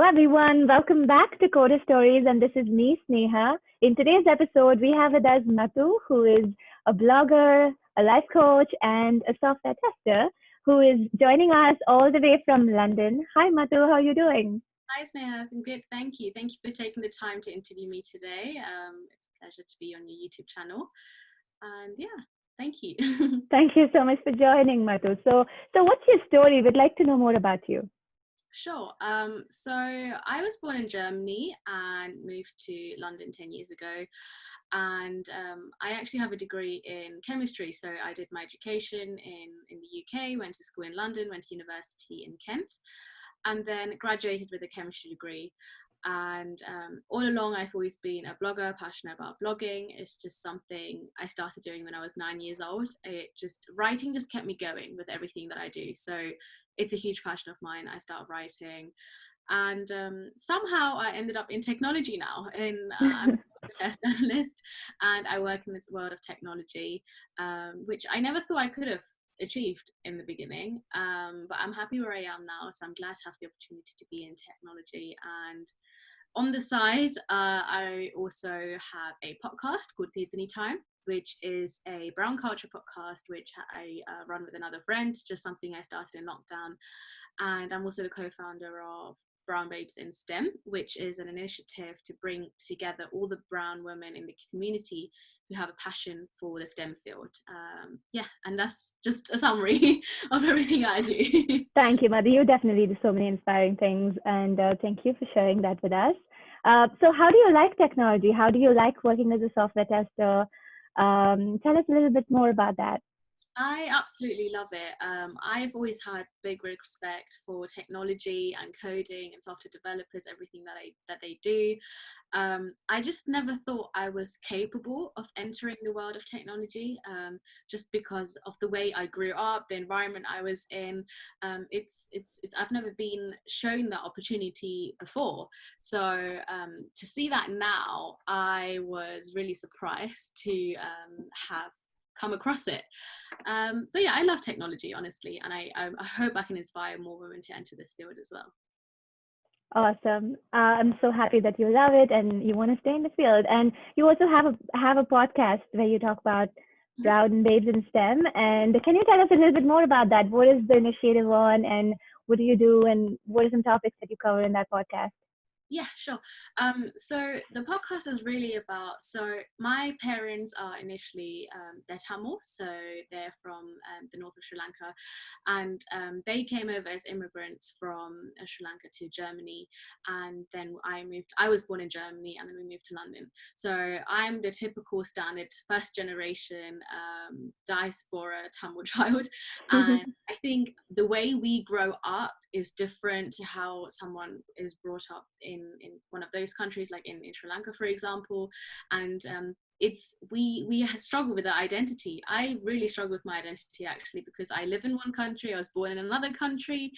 everyone, welcome back to Coder Stories, and this is me, Sneha. In today's episode, we have with us Mathu, who is a blogger, a life coach, and a software tester, who is joining us all the way from London. Hi, Mathu, how are you doing? Hi, Sneha. I'm good. Thank you. Thank you for taking the time to interview me today. It's a pleasure to be on your YouTube channel. And yeah, thank you. Thank you so much for joining, Mathu. So what's your story? We'd like to know more about you. Sure. So I was born in Germany and moved to London 10 years ago. And I actually have a degree in chemistry. So I did my education in the UK, went to school in London, went to university in Kent, and then graduated with a chemistry degree. And all along, I've always been a blogger, passionate about blogging. It's just something I started doing when I was 9 years old. Writing just kept me going with everything that I do. So it's a huge passion of mine. I started writing, and somehow I ended up in technology now. I'm a test analyst, and I work in the world of technology, which I never thought I could have achieved in the beginning, but I'm happy where I am now, so I'm glad to have the opportunity to be in technology. And on the side, I also have a podcast called The Evening Time, which is a brown culture podcast which I run with another friend, just something I started in lockdown. And I'm also the co-founder of Brown Babes in STEM, which is an initiative to bring together all the brown women in the community who have a passion for the STEM field. And that's just a summary of everything I do. Thank you, Madhu. You definitely do so many inspiring things, and thank you for sharing that with us. So how do you like technology? How do you like working as a software tester? Tell us a little bit more about that. I absolutely love it. I've always had big respect for technology and coding and software developers, everything that they do. I just never thought I was capable of entering the world of technology, just because of the way I grew up, the environment I was in. I've never been shown that opportunity before. So to see that now, I was really surprised to have come across it. So yeah, I love technology, honestly, and I hope I can inspire more women to enter this field as well. Awesome. I'm so happy that you love it and you want to stay in the field. And you also have a podcast where you talk about brown babes in STEM. And can you tell us a little bit more about that? What is the initiative on, and what do you do, and what are some topics that you cover in that podcast? Yeah, sure. So the podcast is really about, so my parents are initially, they're Tamil, so they're from the north of Sri Lanka, and they came over as immigrants from Sri Lanka to Germany, and then I was born in Germany, and then we moved to London. So I'm the typical standard first generation diaspora Tamil child, and I think the way we grow up is different to how someone is brought up in one of those countries, like in Sri Lanka, for example. And we struggle with that identity. I really struggle with my identity, actually, because I live in one country, I was born in another country,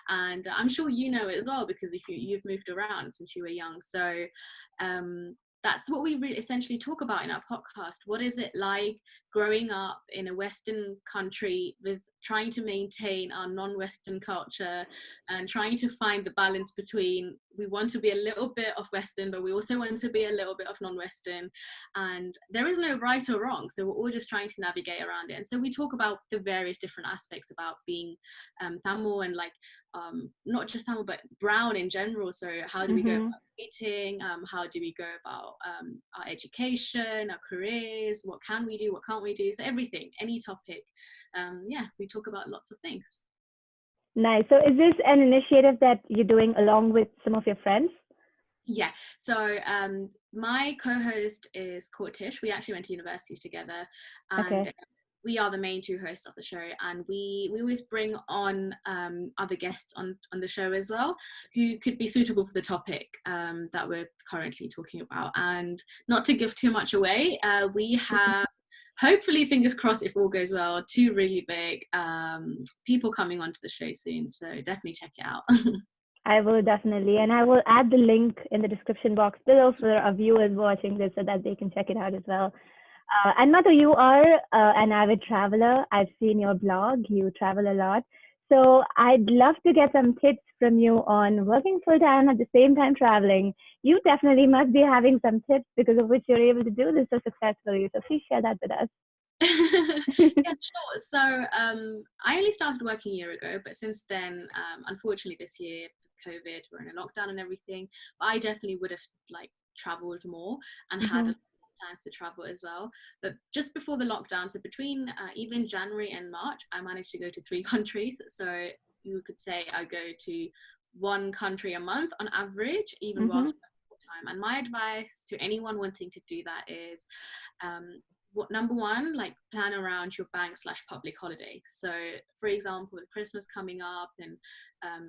and I'm sure you know it as well, because if you've moved around since you were young. So that's what we really essentially talk about in our podcast. What is it like growing up in a Western country with trying to maintain our non-Western culture and trying to find the balance between, we want to be a little bit of Western, but we also want to be a little bit of non-Western. And there is no right or wrong. So we're all just trying to navigate around it. And so we talk about the various different aspects about being Tamil, and not just Tamil, but brown in general. So how do we go about dating? How do we go about our education, our careers? What can we do? What can't we do? So everything, any topic. We talk about lots of things. Nice. So is this an initiative that you're doing along with some of your friends? Yeah. So my co-host is Tish. We actually went to universities together, and we are the main two hosts of the show, and we always bring on other guests on the show as well, who could be suitable for the topic that we're currently talking about. And not to give too much away, we have, hopefully, fingers crossed, if all goes well, 2 really big people coming onto the show soon. So definitely check it out. I will definitely, and I will add the link in the description box below for our viewers watching this so that they can check it out as well. And Madhu, you are an avid traveler. I've seen your blog. You travel a lot. So I'd love to get some tips from you on working full time at the same time traveling. You definitely must be having some tips because of which you're able to do this so successfully. So please share that with us. Yeah, sure. So I only started working a year ago, but since then, unfortunately, this year, COVID, we're in a lockdown and everything. But I definitely would have like traveled more and had Hmm. plans to travel as well. But just before the lockdown, so between even January and March, I managed to go to 3 countries. So you could say I go to one country a month on average, even Hmm. whilst working full time. And my advice to anyone wanting to do that is what number one, like plan around your bank/public holiday. So for example, with Christmas coming up and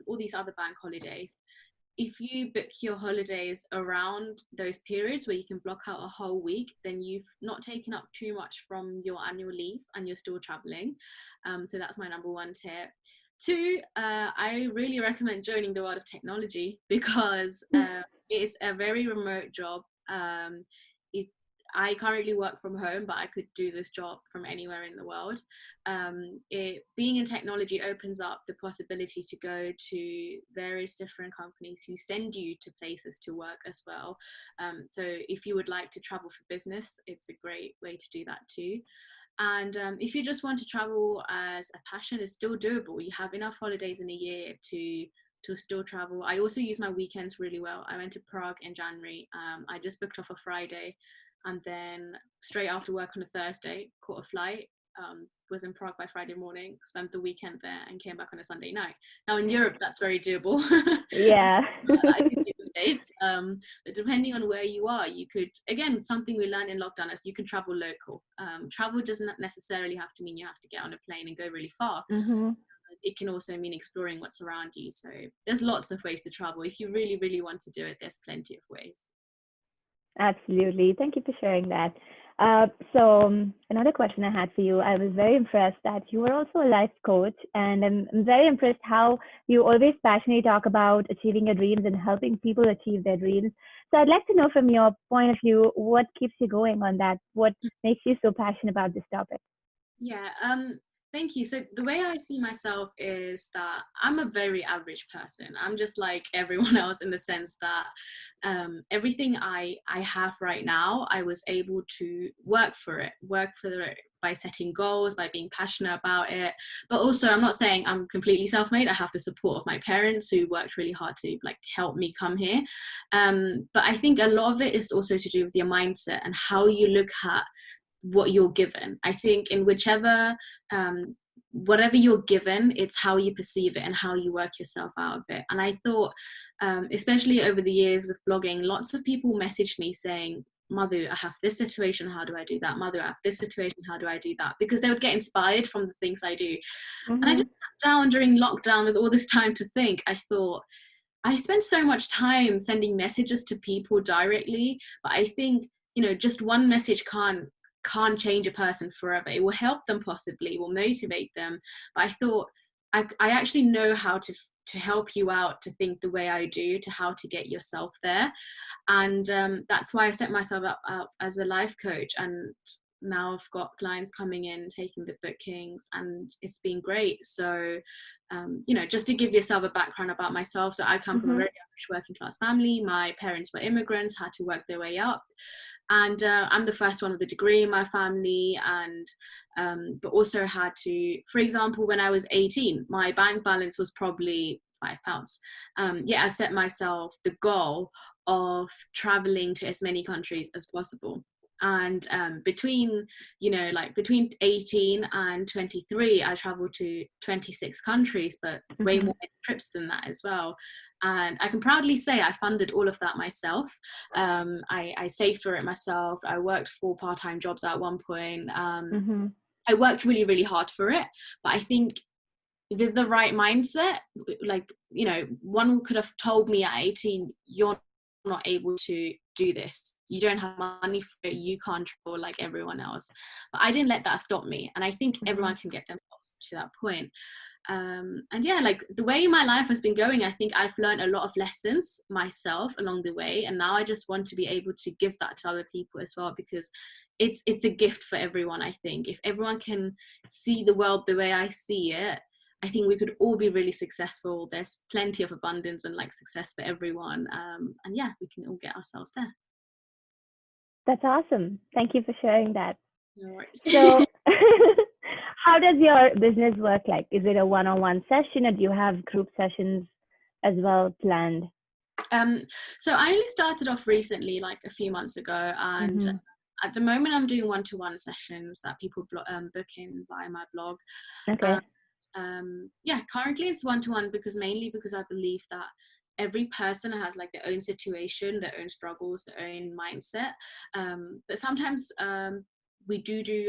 all these other bank holidays, if you book your holidays around those periods where you can block out a whole week, then you've not taken up too much from your annual leave and you're still traveling. So that's my number one tip. Two, I really recommend joining the world of technology because it's a very remote job. It, I currently work from home, but I could do this job from anywhere in the world. Being in technology opens up the possibility to go to various different companies who send you to places to work as well. So if you would like to travel for business, it's a great way to do that too. And if you just want to travel as a passion, it's still doable. You have enough holidays in a year to still travel. I also use my weekends really well. I went to Prague in January. I just booked off a Friday, and then straight after work on a Thursday, caught a flight. Was in Prague by Friday morning, spent the weekend there, and came back on a Sunday night. Now in Europe, that's very doable. Yeah. I think in the States, but depending on where you are, you could, again, something we learned in lockdown is you can travel local. Travel doesn't necessarily have to mean you have to get on a plane and go really far. Hmm. It can also mean exploring what's around you. So there's lots of ways to travel. If you really, really want to do it, there's plenty of ways. Absolutely. Thank you for sharing that. So another question I had for you, I was very impressed that you were also a life coach, and I'm very impressed how you always passionately talk about achieving your dreams and helping people achieve their dreams. So I'd like to know from your point of view, what keeps you going on that? What makes you so passionate about this topic? Yeah, thank you. So the way I see myself is that I'm a very average person. I'm just like everyone else in the sense that everything I have right now, I was able to work for it by setting goals, by being passionate about it. But also, I'm not saying I'm completely self-made. I have the support of my parents who worked really hard to like help me come here. But I think a lot of it is also to do with your mindset and how you look at what you're given. I think in whichever whatever you're given, it's how you perceive it and how you work yourself out of it. And I thought, especially over the years with blogging, lots of people messaged me saying, Madhu, I have this situation, how do I do that? Madhu, I have this situation, how do I do that? Because they would get inspired from the things I do. And I Mm-hmm. just sat down during lockdown with all this time to think. I thought, I spend so much time sending messages to people directly, but I think, just one message can't change a person forever. It will help them, possibly, it will motivate them. But I thought I actually know how to help you out to think the way I do, to how to get yourself there. And that's why I set myself up as a life coach. And now I've got clients coming in, taking the bookings, and it's been great. So, just to give yourself a background about myself. So I come from a Mm-hmm. very average working class family. My parents were immigrants, had to work their way up. And I'm the first one with a degree in my family, and but also had to, for example, when I was 18, my bank balance was probably £5. I set myself the goal of traveling to as many countries as possible. And between 18 and 23, I traveled to 26 countries, but way Mm-hmm. more trips than that as well. And I can proudly say I funded all of that myself. I saved for it myself. I worked 4 part-time jobs at one point. Mm-hmm. I worked really, really hard for it. But I think with the right mindset, one could have told me at 18, you're not able to do this. You don't have money for it. You can't travel like everyone else. But I didn't let that stop me. And I think Mm-hmm. everyone can get themselves to that point. Like the way my life has been going, I think I've learned a lot of lessons myself along the way, and now I just want to be able to give that to other people as well, because it's a gift for everyone. I think if everyone can see the world the way I see it, I think we could all be really successful. There's plenty of abundance and like success for everyone. And yeah, we can all get ourselves there. That's awesome. Thank you for sharing that. No worries. So, how does your business work? Like, is it a one-on-one session, or do you have group sessions as well planned? So I only started off recently, like a few months ago, and Mm-hmm. at the moment I'm doing one-to-one sessions that people book in via my blog. Okay. Yeah, currently it's one-to-one mainly because I believe that every person has like their own situation, their own struggles, their own mindset. But sometimes we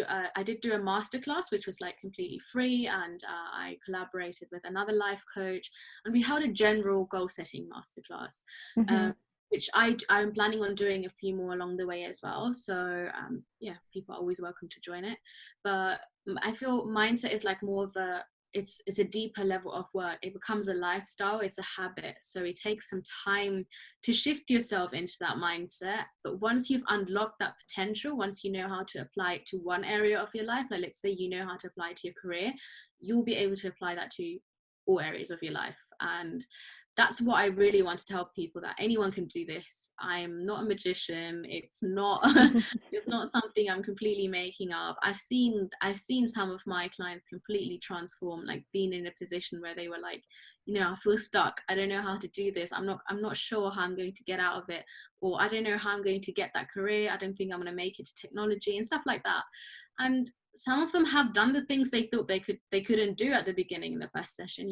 I did do a masterclass which was like completely free, and I collaborated with another life coach, and we held a general goal setting masterclass. Mm-hmm. Which I'm planning on doing a few more along the way as well. So yeah, people are always welcome to join it. But I feel mindset is like more of it's a deeper level of work. It becomes a lifestyle, it's a habit. So it takes some time to shift yourself into that mindset. But once you've unlocked that potential, once you know how to apply it to one area of your life, like let's say you know how to apply it to your career, you'll be able to apply that to all areas of your life. And that's what I really want to tell people, that anyone can do this. I'm not a magician. It's not it's not something I'm completely making up. I've seen some of my clients completely transform, like being in a position where they were like, I feel stuck. I don't know how to do this. I'm not sure how I'm going to get out of it, or I don't know how I'm going to get that career. I don't think I'm going to make it to technology and stuff like that. And some of them have done the things they thought they couldn't do at the beginning in the first session.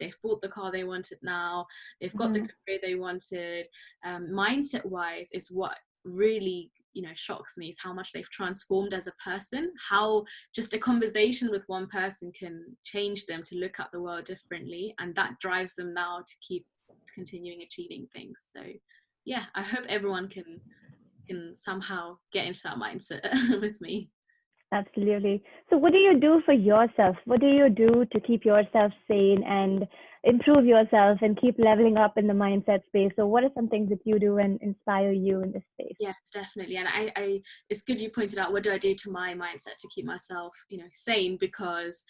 They've bought the car they wanted now. They've got the Mm-hmm. career they wanted. Mindset wise is what really shocks me, is how much they've transformed as a person, how just a conversation with one person can change them to look at the world differently, and that drives them now to keep continuing achieving things. So yeah, I hope everyone can somehow get into that mindset with me. Absolutely. So, what do you do for yourself? What do you do to keep yourself sane and improve yourself and keep leveling up in the mindset space? So, what are some things that you do and inspire you in this space? Yes, definitely. And I it's good you pointed out, what do I do to my mindset to keep myself, sane? Because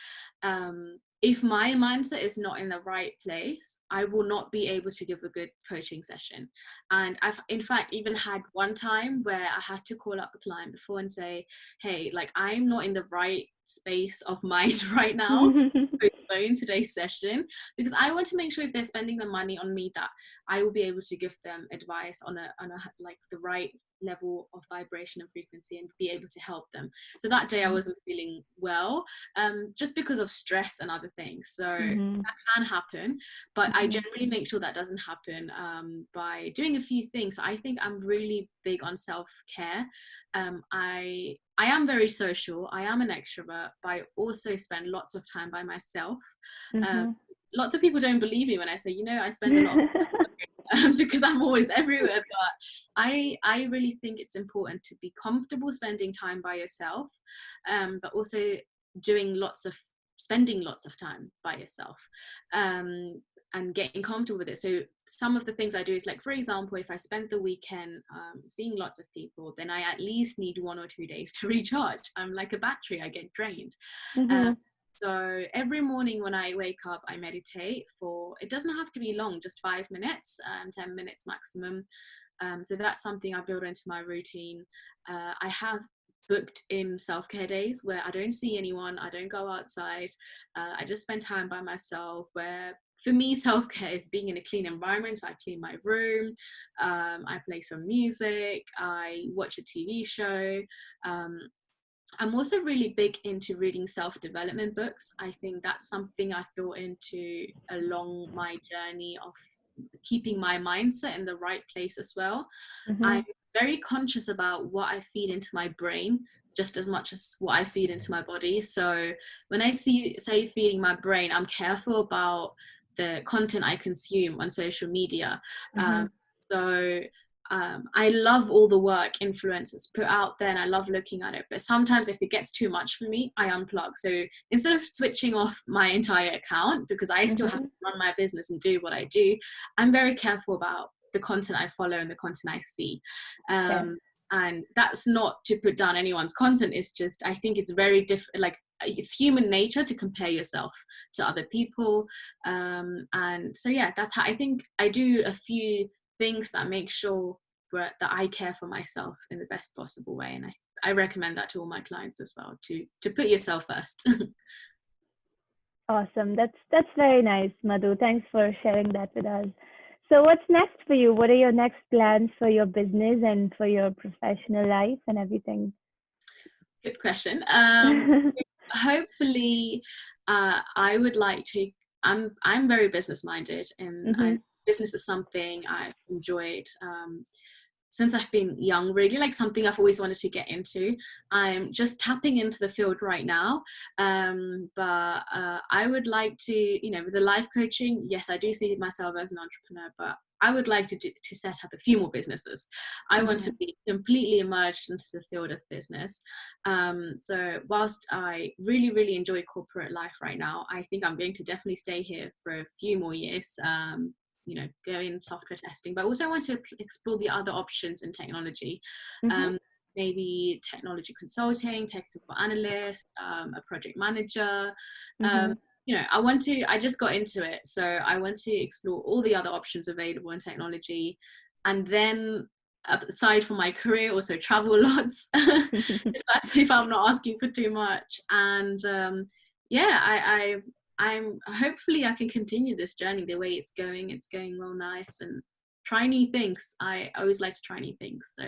if my mindset is not in the right place, I will not be able to give a good coaching session. And I've in fact even had one time where I had to call up a client before and say, hey, like I'm not in the right space of mind right now, postpone today's session, because I want to make sure if they're spending the money on me, that I will be able to give them advice on a like the right level of vibration and frequency, and be able to help them. So that day I wasn't feeling well, just because of stress and other things. So Mm-hmm. that can happen, but I Mm-hmm. generally make sure that doesn't happen by doing a few things. I think I'm really big on self-care. I am very social. I am an extrovert, but I also spend lots of time by myself. Um, Mm-hmm. Lots of people don't believe me when I say, I spend a lot of time because I'm always everywhere. But I really think it's important to be comfortable spending time by yourself, but also spending lots of time by yourself. And getting comfortable with it. So some of the things I do is, like, for example, if I spend the weekend seeing lots of people, then I at least need 1 or 2 days to recharge. I'm like a battery, I get drained. Mm-hmm. Um, so every morning when I wake up, I meditate it doesn't have to be long, just 5 minutes, 10 minutes maximum. So that's something I build into my routine. I have booked in self-care days where I don't see anyone, I don't go outside, I just spend time by myself, where for me self-care is being in a clean environment. So I clean my room, I play some music, I watch a TV show. I'm also really big into reading self-development books. I think that's something I've built into along my journey of keeping my mindset in the right place as well. Mm-hmm. I'm very conscious about what I feed into my brain just as much as what I feed into my body. So when I say feeding my brain, I'm careful about the content I consume on social media. Mm-hmm. So I love all the work influencers put out there, and I love looking at it. But sometimes if it gets too much for me, I unplug. So instead of switching off my entire account, because I still have Mm-hmm. to run my business and do what I do, I'm very careful about the content I follow and the content I see. Okay. and that's not to put down anyone's content. It's just, I think it's very different. Like, it's human nature to compare yourself to other people, and so yeah, that's how I think I do a few things that make sure that I care for myself in the best possible way, and I recommend that to all my clients as well, to put yourself first. Awesome. That's very nice, Madhu. Thanks for sharing that with us. So what's next for you? What are your next plans for your business and for your professional life and everything? Good question. Hopefully, I would like to. I'm very business minded, and Mhm. business is something I've enjoyed since I've been young, really, like something I've always wanted to get into. I'm just tapping into the field right now. But I would like to, with the life coaching, yes, I do see myself as an entrepreneur, but I would like to set up a few more businesses. I want to Mhm. be completely immersed into the field of business. So whilst I really, really enjoy corporate life right now, I think I'm going to definitely stay here for a few more years. Go in software testing, but also I want to explore the other options in technology. Mhm. um, Maybe technology consulting, technical analyst, a project manager. um, Mhm. I just got into it, so I want to explore all the other options available in technology, and then aside from my career, also travel lots. If I'm not asking for too much. And yeah, I'm hopefully I can continue this journey the way it's going. It's going well, nice, and try new things. I always like to try new things. So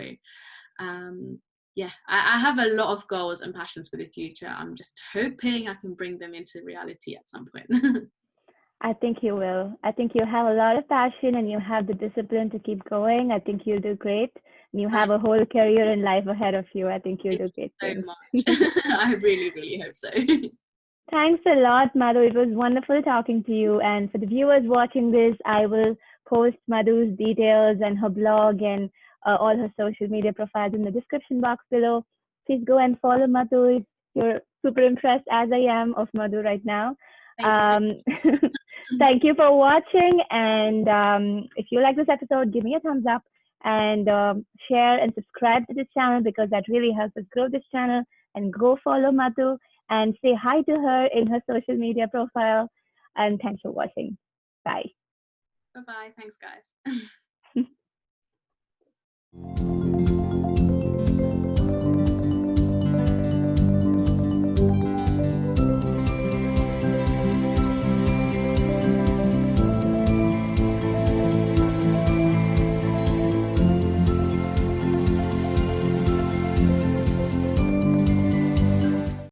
yeah, I have a lot of goals and passions for the future. I'm just hoping I can bring them into reality at some point. I think you will. I think you have a lot of passion and you have the discipline to keep going. I think you'll do great. And you have a whole career and life ahead of you. I think you'll Thank do you great so things. much. I really, really hope so. Thanks a lot, Madhu. It was wonderful talking to you. And for the viewers watching this, I will post Madhu's details and her blog and all her social media profiles in the description box below. Please go and follow Madhu if you're super impressed, as I am, of Madhu right now. Thank you so Um, much. thank you for watching. And if you like this episode, give me a thumbs up and share and subscribe to this channel because that really helps us grow this channel. And go follow Madhu and say hi to her in her social media profile. And thanks for watching. Bye. Bye bye. Thanks, guys.